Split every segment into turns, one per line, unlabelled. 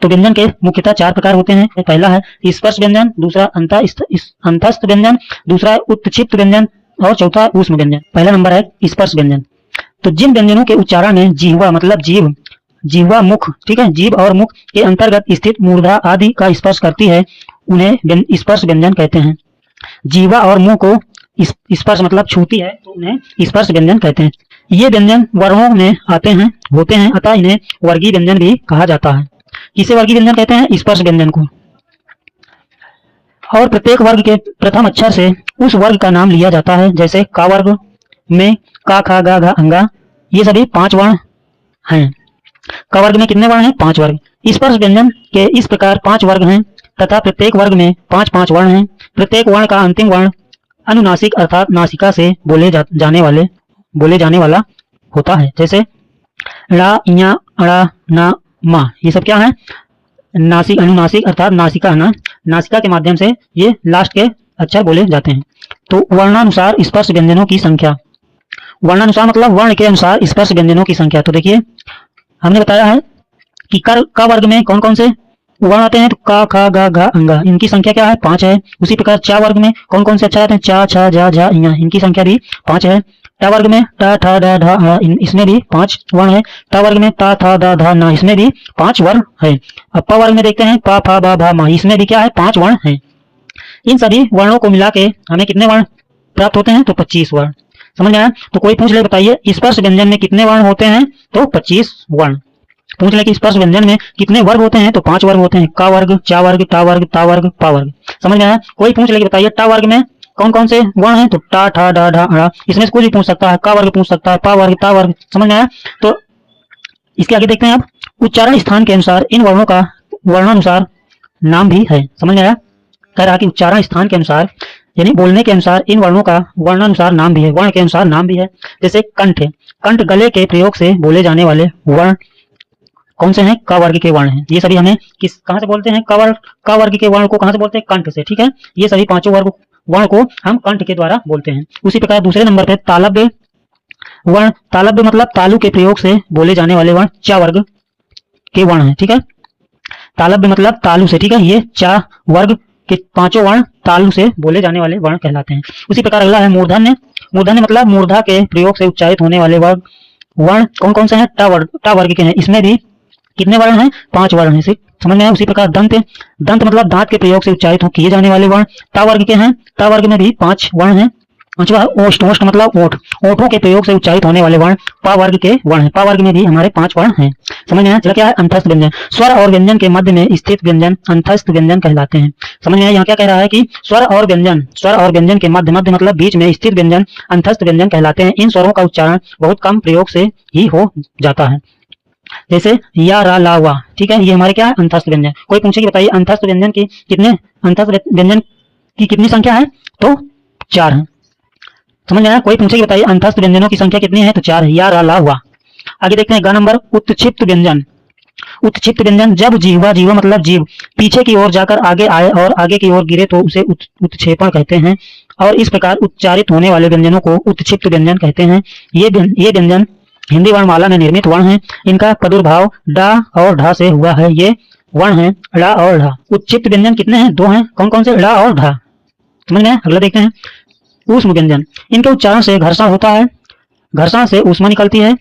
तो व्यंजन के मुख्यतः 4 प्रकार होते हैं। पहला है स्पर्श व्यंजन, दूसरा अंतस्थ व्यंजन, दूसरा उत्क्षिप्त व्यंजन और चौथा ऊष्म व्यंजन। पहला नंबर है स्पर्श व्यंजन। तो जिन व्यंजनों के उच्चारण में जिह्वा मतलब जिह्वा मुख, ठीक है, जीभ और मुख के अंतर्गत स्थित मूर्धा आदि का स्पर्श करती है उन्हें स्पर्श व्यंजन कहते हैं। जिह्वा और मुंह को स्पर्श मतलब छूती है तो उन्हें स्पर्श व्यंजन कहते हैं। ये व्यंजन वर्णों में होते हैं अतः इन्हें वर्गीय व्यंजन भी कहा जाता है। किसे वर्गीय व्यंजन कहते हैं? स्पर्श व्यंजन को। और प्रत्येक वर्ग के प्रथम अक्षर से उस वर्ग का नाम लिया जाता है। जैसे का वर्ग में का, खा, गा, घा, अंगा, ये सभी 5 वर्ण हैं। का वर्ग में कितने वर्ण हैं? 5 वर्ग। स्पर्श व्यंजन के इस प्रकार 5 वर्ग हैं तथा प्रत्येक वर्ग में 5-5 वर्ण हैं। प्रत्येक वर्ण का अंतिम वर्ण अनुनासिक अर्थात नासिका से बोले जाने वाला होता है। जैसे ला, या, अड़ा, ना, मा, ये सब क्या है? अनुनासिक अर्थात नासिका के माध्यम से ये लास्ट के अक्षर बोले जाते हैं। तो वर्णानुसार स्पर्श व्यंजनों की संख्या, वर्णानुसार मतलब वर्ण के अनुसार स्पर्श व्यंजनों की संख्या। तो देखिए हमने बताया है कि का वर्ग में कौन कौन से वर्ण आते हैं? तो का, खा, गा, घा, अंगा, इनकी संख्या क्या है? 5 है। उसी प्रकार चा वर्ग में कौन कौन से अक्षर आते हैं? चा, छा, जा, झा, इया, इनकी संख्या भी 5 है। टा वर्ग में टा, ठा, डा, ढा, इसमें भी 5 वर्ण है। टा वर्ग में ता, था, दा, धा, ना, इसमें भी 5 वर्ण है। अब पा वर्ग में देखते हैं पा, फा, बा, भा, मा, इसमें भी क्या है? 5 वर्ण है। इन सभी वर्णों को मिला के हमें कितने वर्ण प्राप्त होते हैं? तो 25 वर्ण। समझ में आया? तो कोई पूछ ले, बताइए स्पर्श व्यंजन में कितने वर्ण होते हैं? तो 25 वर्ण। पूछ ले कि स्पर्श व्यंजन में कितने वर्ग होते हैं? तो 5 वर्ग होते हैं। का वर्ग, चा वर्ग, टा वर्ग, ता वर्ग, पा वर्ग। समझ में आया? कोई पूछ ले कि बताइए टा वर्ग में कौन कौन से वर्ण हैं? तो टा, ठा, डा, ढा, अड़ा, इसमें से कोई भी पूछ सकता है। का वर्ग पूछ सकता है, पा वर्ग, ता वर्ग। समझ में आया? तो इसके आगे देखते हैं अब उच्चारण स्थान के अनुसार इन वर्णों का वर्णानुसार नाम भी है। समझ में आया? कह रहा कि उच्चारण स्थान के अनुसार यानी बोलने के अनुसार इन वर्णों का वर्णानुसार नाम भी है, वर्ण के अनुसार नाम भी है। जैसे कंठ है, कंठ गले के प्रयोग से बोले जाने वाले वर्ण कौन से हैं? क वर्ग के वर्ण हैं। ये सभी हमें कहाँ से बोलते हैं? क वर्ग के वर्ण को कहाँ से बोलते हैं? कंठ से। ठीक है, ये सभी 5 वर्ण को हम कंठ के द्वारा बोलते हैं। उसी प्रकार दूसरे नंबर पे तालव्य वर्ण, तालव्य मतलब तालु के प्रयोग से बोले जाने वाले वर्ण चा वर्ग के वर्ण है। ठीक है, तालव्य मतलब तालु से। ठीक है, ये चा वर्ग के 5 वर्ण तालु से बोले जाने वाले वर्ण कहलाते हैं। उसी प्रकार अगला है मूर्धन्य। मूर्धन्य मतलब मूर्धा के प्रयोग से उच्चारित होने वाले वर्ण कौन कौन से हैं? टा वर्ग के हैं। इसमें भी कितने वर्ण हैं? 5 वर्ण हैं। समझ में आया? उसी प्रकार दंत मतलब दांत के प्रयोग से उच्चारित किए जाने वाले वर्ण टा वर्ग के हैं। टा वर्ग में भी 5 वर्ण हैं। पांचवा ओष्ठ, ओष्ठ मतलब ओठ, ओठों के प्रयोग से उच्चारित होने वाले वर्ण पा वर्ग के वर्ण हैं। पा वर्ग में भी हमारे 5 वर्ण हैं। समझ में आया? चला क्या है? अंतस्थ व्यंजन, स्वर और व्यंजन के मध्य में स्थित व्यंजन अंतस्थ व्यंजन कहलाते हैं। समझ में आया? यहाँ क्या कह रहा है कि स्वर और व्यंजन के मध्य मतलब बीच में स्थित व्यंजन अंतस्थ व्यंजन कहलाते हैं। इन स्वरों का उच्चारण बहुत कम प्रयोग से ही हो जाता है। जैसे या, रा, ला, वा। ठीक है, ये हमारे क्या है? अंतस्थ व्यंजन। कोई पूछे कि बताइए अंतस्थ व्यंजन की कितनी संख्या है? तो 4 है। समझ में आया? कोई पूछे कि बताइए अंतस्थ व्यंजनों की संख्या कितनी है? तो 4 है। या, रा, ला, वा। आगे देखते हैं ग नंबर उत्क्षिप्त व्यंजन। उत्क्षिप्त व्यंजन जब जीवा मतलब जीव पीछे की ओर जाकर आगे आए और आगे की ओर गिरे तो उसे उत्क्षेपण कहते हैं और इस प्रकार उच्चारित होने वाले व्यंजनों को उत्क्षिप्त व्यंजन कहते हैं। ये व्यंजन हिंदी वर्णमाला में निर्मित वर्ण हैं। इनका प्रादुर्भाव डा और ढा से हुआ है। ये वर्ण हैं ड़ा और ढा। उत्क्षिप्त व्यंजन कितने हैं? 2 हैं। कौन कौन से? ड़ा और ढा। समझ में? अगला देखते हैं ऊष्म व्यंजन। इनके उच्चारण से घर्षण होता है, घर्षण से ऊष्मा निकलती है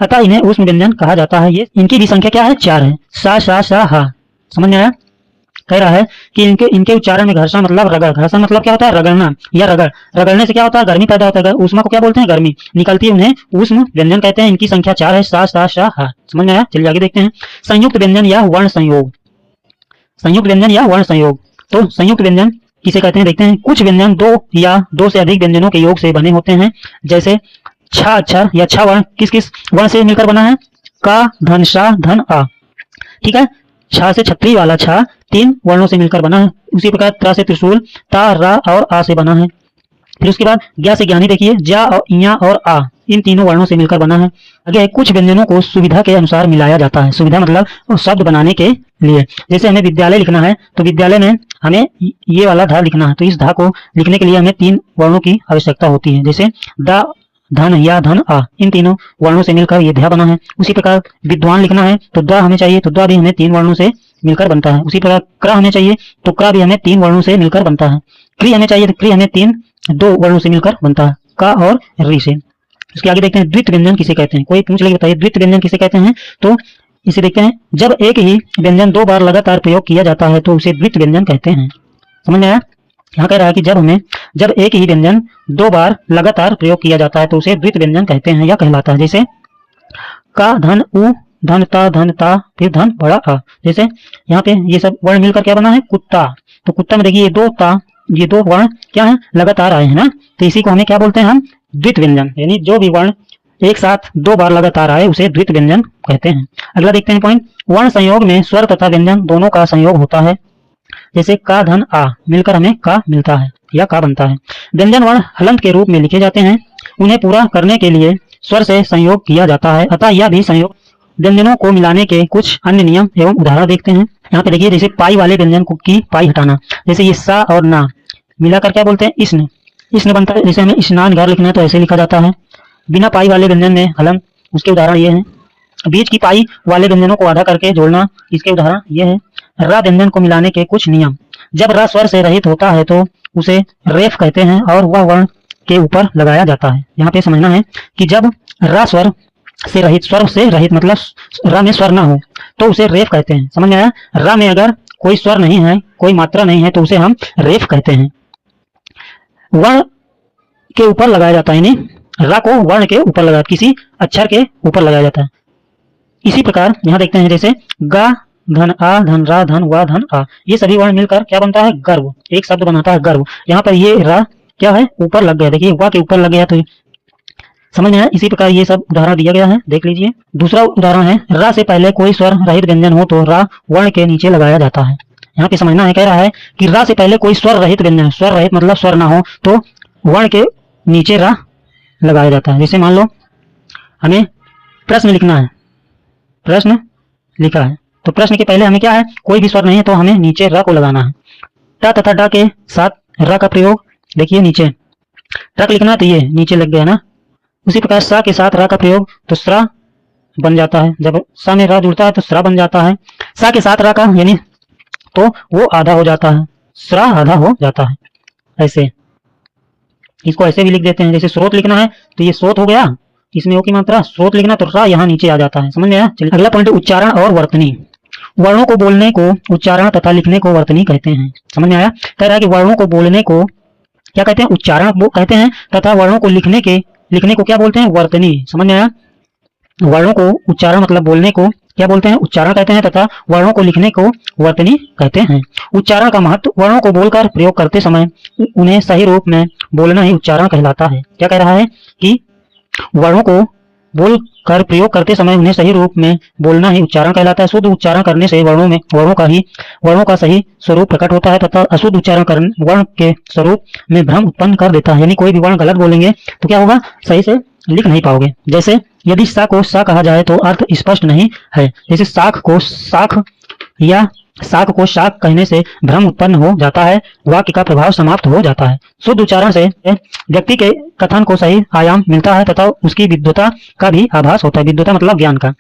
अतः इन्हें ऊष्म व्यंजन कहा जाता है। ये इनकी भी संख्या क्या है? 4 है। सा, शा, शा, हा। समझ में आया? कह रहा है कि इनके उच्चारण में घर्षण मतलब रगड़, घर्षण मतलब क्या होता है? रगड़ना या रगड़ने से क्या होता है? गर्मी पैदा होता है। ऊष्मा को क्या बोलते हैं? गर्मी निकलती है, उन्हें ऊष्म व्यंजन कहते हैं। इनकी संख्या 4 है। सा, सा, शा, हा। समझ में आया? चलिए आगे देखते हैं संयुक्त व्यंजन या वर्ण संयोग। संयुक्त व्यंजन या वर्ण संयोग। तो संयुक्त व्यंजन किसे कहते हैं? देखते हैं। कुछ व्यंजन 2 या 2 से अधिक व्यंजनों के योग से बने होते हैं। जैसे छा अक्षर या छा वर्ण किस वर्ण से मिलकर बना है? का, धन, शा, धन, आ। ठीक है, छा से छतरी वाला छा 3 वर्णों से मिलकर बना है। उसी प्रकार त्रा से त्रिशूल, ता, रा और आ से बना है। फिर उसके बाद ज्ञा से ज्ञानी देखिए, जा और इया और आ इन तीनों वर्णों से मिलकर बना है। आगे कुछ व्यंजनों को सुविधा के अनुसार मिलाया जाता है। सुविधा मतलब शब्द बनाने के लिए। जैसे हमें विद्यालय लिखना है तो विद्यालय में हमें ये वाला धा लिखना है, तो इस धा को लिखने के लिए हमें 3 वर्णों की आवश्यकता होती है। जैसे दा, धन या धन, आ, इन तीनों वर्णों से मिलकर ये ध्या बना है। उसी प्रकार विद्वान लिखना है तो द हमें चाहिए, तो द भी हमें 3 वर्णों से मिलकर बनता है। उसी प्रकार क्र हमें चाहिए तो क्र भी हमें 3 वर्णों से मिलकर बनता है। क्री हमें चाहिए तो क्री हमें 2 वर्णों से मिलकर बनता है, का और री से। इसके आगे देखते हैं द्वित व्यंजन किसे कहते हैं। कोई पूछ ले बताइए द्वित व्यंजन किसे कहते हैं, तो इसे देखते हैं। जब एक ही व्यंजन 2 बार लगातार प्रयोग किया जाता है तो उसे द्वित व्यंजन कहते हैं। समझ में आया? यहाँ कह रहा है कि जब एक ही व्यंजन 2 बार लगातार प्रयोग किया जाता है तो उसे द्वित व्यंजन कहते हैं या कहलाता है। जैसे का धन उ धन ता फिर धन बड़ा आ। जैसे यहाँ पे ये सब वर्ण मिलकर क्या बना है, कुत्ता। तो कुत्ता में देखिए ये 2 वर्ण क्या है, लगातार आए हैं ना, तो इसी को हमें क्या बोलते हैं हम, द्वित व्यंजन। यानी जो भी वर्ण एक साथ 2 बार लगातार आए उसे द्वित व्यंजन कहते हैं। अगला देखते हैं पॉइंट, वर्ण संयोग में स्वर तथा व्यंजन दोनों का संयोग होता है। जैसे का धन आ मिलकर हमें का मिलता है या का बनता है। व्यंजन वर्ण हलंत के रूप में लिखे जाते हैं। उन्हें पूरा करने के लिए स्वर से संयोग किया जाता है, अतः यह भी संयोग। व्यंजनों को मिलाने के कुछ अन्य नियम एवं उदाहरण देखते हैं। यहाँ पे देखिए, जैसे पाई वाले व्यंजन की पाई हटाना, जैसे ये सा और ना मिलाकर क्या बोलते हैं, इष्ण बनता है। जैसे हमें स्नान घर लिखना है तो ऐसे लिखा जाता है। बिना पाई वाले व्यंजन में हलन, उसके उदाहरण ये हैं। बीच की पाई वाले व्यंजनों को आधा करके जोड़ना, इसके उदाहरण ये है। रा व्यंजन को मिलाने के कुछ नियम, जब रा स्वर से रहित होता है तो उसे रेफ कहते हैं और वह वर्ण के ऊपर लगाया जाता है। यहाँ पे समझना है कि जब रा स्वर से रहित मतलब रा में स्वर ना हो तो उसे रेफ कहते हैं। समझ में आया? रा में अगर कोई स्वर नहीं है, कोई मात्रा नहीं है तो उसे हम रेफ कहते हैं। वर्ण के ऊपर लगाया जाता है, यानी रा को वर्ण के ऊपर लगाया, किसी अक्षर के ऊपर लगाया जाता है। इसी प्रकार यहाँ देखते हैं, जैसे गा धन आ धन रा धन वा धन आ, ये सभी वर्ण मिलकर क्या बनता है, गर्व। एक शब्द बनाता है गर्व। यहाँ पर ये रा क्या है, ऊपर लग गया, देखिए वा के ऊपर लग गया, तो समझ में आया? इसी प्रकार ये सब उदाहरण दिया गया है, देख लीजिए। दूसरा उदाहरण है, रा से पहले कोई स्वर रहित व्यंजन हो तो रा वर्ण के नीचे लगाया जाता है। यहाँ पे समझना है, कह रहा है कि रा से पहले कोई स्वर रहित व्यंजन, स्वर रहित मतलब स्वर ना हो तो वर्ण के नीचे रा लगाया जाता है। जैसे मान लो हमें प्रश्न लिखना है, प्रश्न लिखा है तो प्रश्न के पहले हमें क्या है, कोई भी स्वर नहीं है तो हमें नीचे रा को लगाना है। ट तथा ड के साथ रा का प्रयोग, देखिए नीचे टक लिखना है तो ये नीचे लग गया ना। उसी प्रकार सा के साथ रा का प्रयोग तो स्रा बन जाता है। जब सा में रा जुड़ता है तो स्रा बन जाता है। सा के साथ रा का यानी तो वो आधा हो जाता है, स्रा आधा हो जाता है। ऐसे इसको ऐसे भी लिख देते हैं, जैसे स्रोत लिखना है तो ये स्रोत हो गया, इसमें ओ की मात्रा, स्रोत लिखना तो रा यहाँ नीचे आ जाता है। समझ में आया? चलिए अगला पॉइंट, उच्चारण और वर्तनी। वर्णों को बोलने को उच्चारण तथा लिखने को वर्तनी कहते हैं। समझ में आया? कह रहा है कि वर्णों को बोलने को क्या कहते हैं, उच्चारण कहते हैं, तथा वर्णों को लिखने को क्या बोलते हैं, वर्तनी। समझ में आया? वर्णों को उच्चारण मतलब बोलने को क्या बोलते हैं, उच्चारण कहते हैं, तथा वर्णों को लिखने को वर्तनी कहते हैं। उच्चारण का महत्व, वर्णों को बोलकर प्रयोग करते समय उन्हें सही रूप में बोलना ही उच्चारण कहलाता है। क्या कह रहा है कि वर्णों को बोलकर प्रयोग करते समय उन्हें सही रूप में बोलना ही उच्चारण कहलाता है। शुद्ध उच्चारण करने से वर्णों का सही स्वरूप प्रकट होता है तथा अशुद्ध उच्चारण वर्ण के स्वरूप में भ्रम उत्पन्न कर देता है। यानी कोई भी वर्ण गलत बोलेंगे तो क्या होगा, सही से लिख नहीं पाओगे। जैसे यदि सा को सा कहा जाए तो अर्थ स्पष्ट नहीं है। जैसे साख को साख या शाक को शाक कहने से भ्रम उत्पन्न हो जाता है, वाक्य का प्रभाव समाप्त हो जाता है। शुद्ध उच्चारण से व्यक्ति के कथन को सही आयाम मिलता है तथा उसकी विद्वता का भी आभास होता है। विद्वता मतलब ज्ञान का।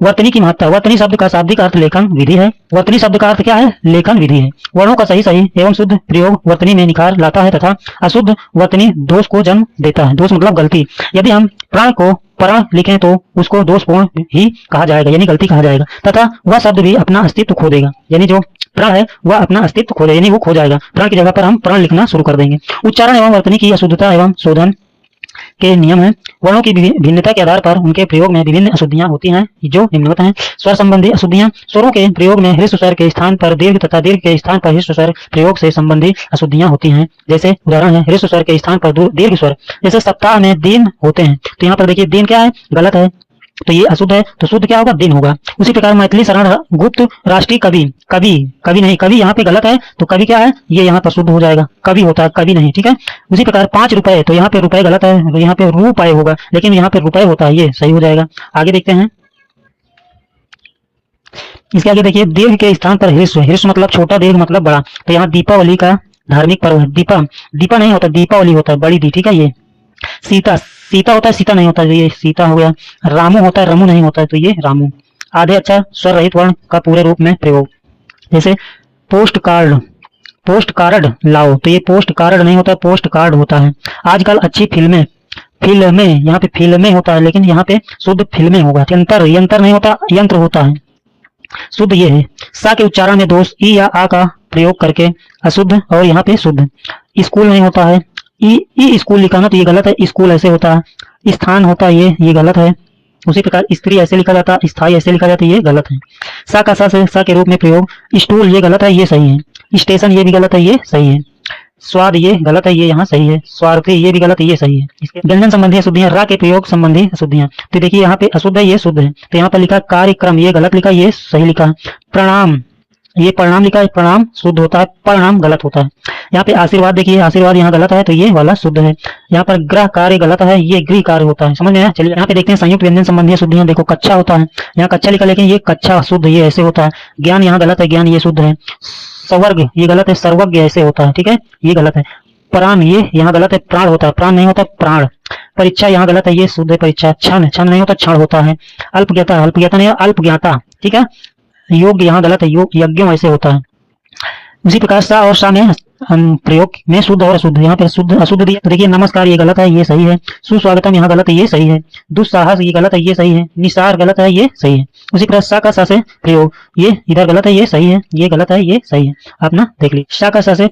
वर्तनी की महत्ता, वर्तनी शब्द का शाब्दिक अर्थ लेखन विधि है। वर्तनी शब्द का अर्थ क्या है, लेखन विधि है। वर्णों का सही एवं शुद्ध प्रयोग वर्तनी में निखार लाता है तथा अशुद्ध वर्तनी दोष को जन्म देता है। दोष मतलब गलती। यदि हम प्राण को प्रण लिखें तो उसको दोषपूर्ण ही कहा जाएगा, यानी गलती कहा जाएगा, तथा वह शब्द भी अपना अस्तित्व खो देगा। यानी जो प्रण है वह अपना अस्तित्व खो देगा, यानी वो खो जाएगा। प्रण की जगह पर हम प्रण लिखना शुरू कर देंगे। उच्चारण एवं वर्तनी की अशुद्धता एवं शोधन के नियम है। वर्णों की भिन्नता के आधार पर उनके प्रयोग में विभिन्न अशुद्धियां होती हैं, जो निम्नवत हैं। स्वर संबंधी अशुद्धियां, स्वरों के प्रयोग में ह्रस्व स्वर के स्थान पर दीर्घ तथा दीर्घ के स्थान पर ह्रस्व स्वर प्रयोग से संबंधी अशुद्धियां होती हैं। जैसे उदाहरण है, ह्रस्व स्वर के स्थान पर दीर्घ स्वर। जैसे सप्ताह में दिन होते हैं तो यहाँ पर देखिए दिन क्या है, गलत है, तो ये अशुद्ध है, तो शुद्ध क्या होगा, दिन होगा। उसी प्रकार मैथिली शरण गुप्त राष्ट्रीय कवि, कवि नहीं, कवि यहाँ पे गलत है, तो कवि क्या है, ये यहाँ पर शुद्ध हो जाएगा। कवि होता है, कवि नहीं, ठीक है। उसी प्रकार 5 रुपए, तो यहाँ पे रुपए गलत है, तो यहाँ पे रुपए होगा, लेकिन यहाँ पे रुपए होता है, ये सही हो जाएगा। आगे देखते हैं, इसके आगे देखिए, दीर्घ के स्थान पर ह्रस्व, ह्रस्व मतलब छोटा, दीर्घ मतलब बड़ा। तो यहाँ दीपावली का धार्मिक पर्व है। दीपा नहीं होता, दीपावली होता है, बड़ी दी, ठीक है। ये सीता होता है, सीता नहीं होता, ये सीता हो गया। रामू होता है, रमू नहीं होता है, तो ये रामू। आधे अक्षर स्वर रहित वर्ण का पूरे रूप में प्रयोग। जैसे पोस्ट कार्ड, पोस्ट कार्ड लाओ, तो ये पोस्ट कार्ड नहीं होता, पोस्ट कार्ड होता है। आजकल अच्छी फिल्में, फिल्में यहाँ पे फिल्में होता है, लेकिन यहाँ पे शुद्ध फिल्में होगा। यंत्र, यंत्र नहीं होता, यंत्र होता है। शुद्ध ये है। सा के उच्चारण में दोष, ई या आ का प्रयोग करके अशुद्ध और यहाँ पे शुद्ध। स्कूल नहीं होता है, ई स्कूल लिखा ना, तो ये गलत है, स्कूल ऐसे होता है। स्थान होता है, ये गलत है। उसी प्रकार स्त्री ऐसे लिखा जाता है, स्थाई ऐसे लिखा जाता है, ये गलत है। सा का सा के रूप में प्रयोग। स्टूल ये गलत है, ये सही है। स्टेशन ये भी गलत है, ये सही है। स्वाद ये गलत है, ये यहाँ सही है। स्वार्थी ये भी गलत है, ये सही है। इसके व्यंजन संबंधी अशुद्धियां, रा के प्रयोग संबंधी अशुद्धियां, तो देखिए यहाँ पे अशुद्ध है, ये शुद्ध है। तो यहाँ पर लिखा कार्यक्रम, ये गलत लिखा, ये सही लिखा। प्रणाम, ये परिणाम लिखा है, परिणाम शुद्ध होता है, परिणाम गलत होता है। यहाँ पे आशीर्वाद देखिए, आशीर्वाद यहाँ गलत है, तो ये वाला शुद्ध है। यहाँ पर ग्रह कार्य गलत है, ये गृह कार्य होता है। समझ में आया? चलिए यहाँ पे देखते हैं संयुक्त व्यंजन संबंधी अशुद्धियां। देखो कच्चा होता है, यहाँ कच्चा लिखा, लेकिन ये कच्चा शुद्ध, ये ऐसे होता है। ज्ञान यहाँ गलत है, ज्ञान ये शुद्ध है। संवर्ग ये गलत है, सर्वज्ञ ऐसे होता है, ठीक है, ये गलत है। प्राण ये यहाँ गलत है, प्राण होता है, प्राण नहीं होता, प्राण। परीक्षा यहाँ गलत है, ये शुद्ध है, परीक्षा। क्षण, क्षण नहीं होता, क्षण होता है। अल्पज्ञाता, अल्पज्ञाता नहीं, अल्पज्ञाता, ठीक है। योग यहाँ गलत है, योग यज्ञ ऐसे होता है। उसी प्रकार सा और सा में प्रयोग में शुद्ध और अशुद्ध, यहाँ पे शुद्ध अशुद्ध दिया, तो देखिए नमस्कार ये गलत है, ये सही है। सुस्वागतम यहाँ गलत है, ये सही है। दुस्साहस ये गलत है, ये सही है। निसार गलत है, ये सही है। उसी प्रकार सा का सा से प्रयोग, ये इधर गलत है, ये सही है। ये गलत है, ये सही है। आप ना देख लीजिए, सा का सा से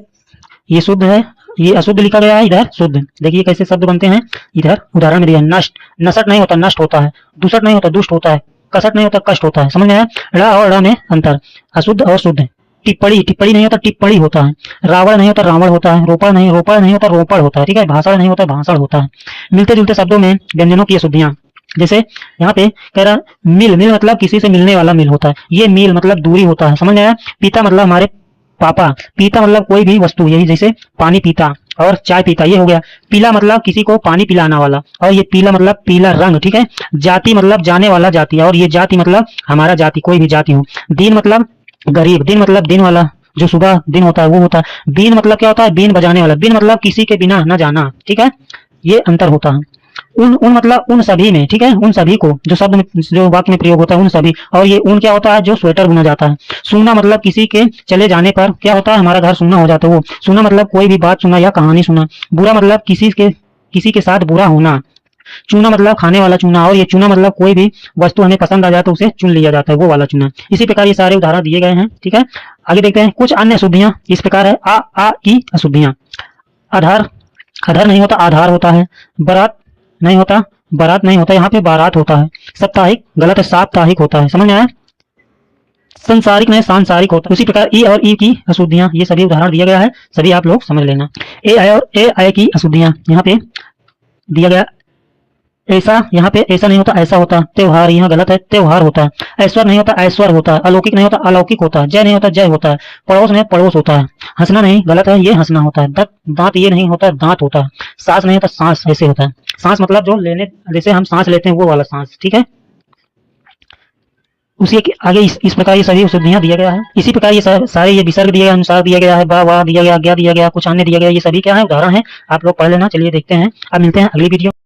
ये शुद्ध है, ये अशुद्ध लिखा गया है, इधर शुद्ध। देखिए कैसे शब्द बनते हैं, इधर उदाहरण में दिया। नष्ट, नसट नहीं होता, नष्ट होता है। दुसट नहीं होता, दुष्ट होता है। कसट नहीं होता, कष्ट होता है। समझ में आया? ड़ और ड़ में अंतर, अशुद्ध और शुद्ध। टिप्पणी, टिप्पणी नहीं होता, टिप्पणी होता है। रावण नहीं होता, रावण होता है। रोपड़ नहीं होता, रोपड़ होता है, ठीक है। भाषण नहीं होता, भाषण होता है। मिलते जुलते शब्दों में व्यंजनों की अशुद्धियां, जैसे यहाँ पे कह रहा मिल, मिल मतलब किसी से मिलने वाला मिल होता है, ये मील मतलब दूरी होता है। समझ में आया? पिता मतलब हमारे पापा, पीता मतलब कोई भी वस्तु, यही जैसे पानी पीता और चाय पीता, ये हो गया। पीला मतलब किसी को पानी पिलाना वाला, और ये पीला मतलब पीला रंग, ठीक है। जाति मतलब जाने वाला जाति, और ये जाति मतलब हमारा जाति, कोई भी जाति हो। दिन मतलब गरीब, दिन मतलब दिन वाला, जो सुबह दिन होता है वो होता है। बीन मतलब क्या होता है? बीन बजाने वाला। बीन मतलब किसी के बिना न जाना, ठीक है, ये अंतर होता है। उन मतलब उन सभी में, ठीक है, उन सभी को, जो शब्द में, जो वाक्य में प्रयोग होता है, उन सभी। और ये उन क्या होता है? जो स्वेटर बुना जाता है। सुनना मतलब किसी के चले जाने पर क्या होता है? हमारा घर सुनना हो जाता है, वो सुनना मतलब कोई भी बात सुनना या कहानी सुनना। बुरा मतलब किसी के साथ बुरा होना। चूना मतलब खाने वाला चूना, और ये चूना मतलब कोई भी वस्तु हमें पसंद आ जाए तो उसे चुन लिया जाता है, वो वाला चूना। इसी प्रकार ये सारे उदाहरण दिए गए हैं, ठीक है। आगे देखते हैं कुछ अन्य अशुद्धियां। इस प्रकार है आ की अशुद्धियां। आधार, आधार नहीं होता, आधार होता है। बारात नहीं होता, बारात नहीं होता, यहाँ पे बारात होता है। साप्ताहिक गलत है, साप्ताहिक होता है। समझ में आया? संसारिक नहीं, सांसारिक होता है। उसी प्रकार ई और ई की अशुद्धियां, ये सभी उदाहरण दिया गया है, सभी आप लोग समझ लेना। ए आय और ए आय की अशुद्धियां, यहाँ पे दिया गया। ऐसा, यहाँ पे ऐसा नहीं होता, ऐसा होता है। त्योहार यहाँ गलत है, त्योहार होता है। ऐश्वर नहीं होता, ऐश्वर होता है। अलौकिक नहीं होता, अलौकिक होता है। जय नहीं होता, जय होता है। पड़ोस में पड़ोस होता है। हंसना नहीं गलत है, ये हंसना होता है। दांत ये नहीं होता, दांत होता है। सांस नहीं होता, सांस ऐसे होता है। सांस मतलब जो लेने, जैसे हम सांस लेते हैं वो वाला सांस, ठीक है। उसी के आगे इस प्रकार ये सभी अशुद्धियां दिया गया है। इसी प्रकार ये सारे ये विसर्ग दिया गया, अनुसार दिया गया है, बा वाह दिया गया, ज्ञा दिया गया, कुछ अन्य दिया गया, ये सभी क्या है? उदाहरण है, आप लोग पढ़ लेना। चलिए देखते हैं, अब मिलते हैं अगली वीडियो।